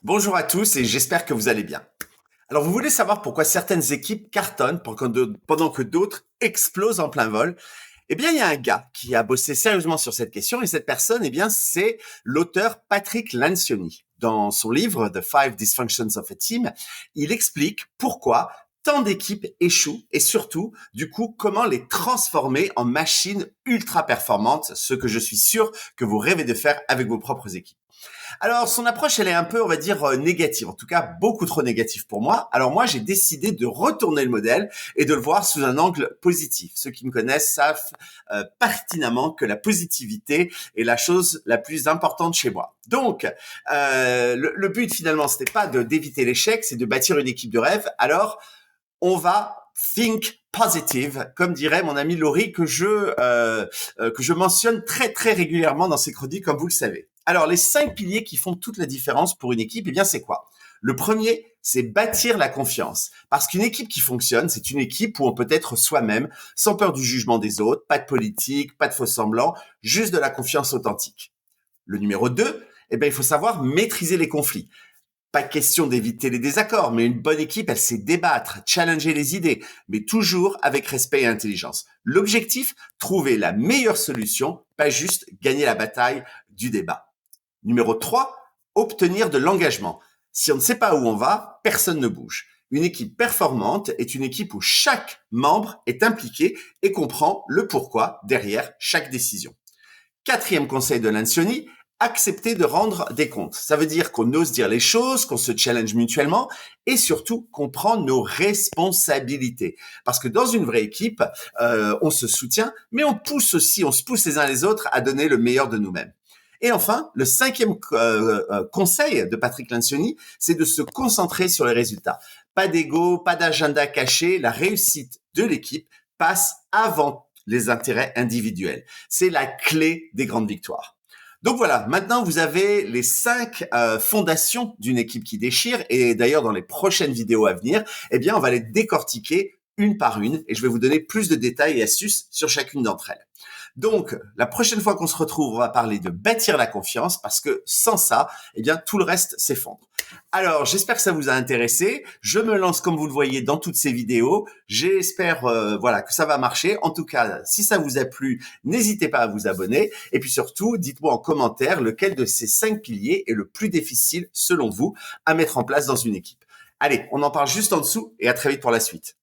Bonjour à tous et j'espère que vous allez bien. Alors, vous voulez savoir pourquoi certaines équipes cartonnent pendant que d'autres explosent en plein vol? Eh bien, il y a un gars qui a bossé sérieusement sur cette question et cette personne, eh bien, c'est l'auteur Patrick Lencioni. Dans son livre The Five Dysfunctions of a Team, il explique pourquoi tant d'équipes échouent et surtout, du coup, comment les transformer en machines ultra performantes, ce que je suis sûr que vous rêvez de faire avec vos propres équipes. Alors, son approche, elle est un peu, on va dire, négative. En tout cas, beaucoup trop négative pour moi. Alors moi, j'ai décidé de retourner le modèle et de le voir sous un angle positif. Ceux qui me connaissent savent pertinemment que la positivité est la chose la plus importante chez moi. Donc, le but finalement, c'était pas d'éviter l'échec, c'est de bâtir une équipe de rêve. Alors, on va think positive, comme dirait mon ami Laurie, que je mentionne très très régulièrement dans ses chroniques, comme vous le savez. Alors, les 5 piliers qui font toute la différence pour une équipe, eh bien, c'est quoi? Le premier, c'est bâtir la confiance. Parce qu'une équipe qui fonctionne, c'est une équipe où on peut être soi-même, sans peur du jugement des autres, pas de politique, pas de faux semblants, juste de la confiance authentique. Le numéro 2, eh bien, il faut savoir maîtriser les conflits. Pas question d'éviter les désaccords, mais une bonne équipe, elle sait débattre, challenger les idées, mais toujours avec respect et intelligence. L'objectif, trouver la meilleure solution, pas juste gagner la bataille du débat. Numéro 3, obtenir de l'engagement. Si on ne sait pas où on va, personne ne bouge. Une équipe performante est une équipe où chaque membre est impliqué et comprend le pourquoi derrière chaque décision. Quatrième conseil de Lencioni, accepter de rendre des comptes. Ça veut dire qu'on ose dire les choses, qu'on se challenge mutuellement et surtout qu'on prend nos responsabilités. Parce que dans une vraie équipe, on se soutient, mais on se pousse les uns les autres à donner le meilleur de nous-mêmes. Et enfin, le cinquième conseil de Patrick Lencioni, c'est de se concentrer sur les résultats. Pas d'ego, pas d'agenda caché. La réussite de l'équipe passe avant les intérêts individuels. C'est la clé des grandes victoires. Donc voilà, maintenant vous avez les 5 fondations d'une équipe qui déchire et d'ailleurs dans les prochaines vidéos à venir, eh bien on va les décortiquer une par une et je vais vous donner plus de détails et astuces sur chacune d'entre elles. Donc, la prochaine fois qu'on se retrouve, on va parler de bâtir la confiance parce que sans ça, eh bien, tout le reste s'effondre. Alors, j'espère que ça vous a intéressé. Je me lance, comme vous le voyez, dans toutes ces vidéos. J'espère, voilà, que ça va marcher. En tout cas, si ça vous a plu, n'hésitez pas à vous abonner. Et puis surtout, dites-moi en commentaire lequel de ces 5 piliers est le plus difficile, selon vous, à mettre en place dans une équipe. Allez, on en parle juste en dessous et à très vite pour la suite.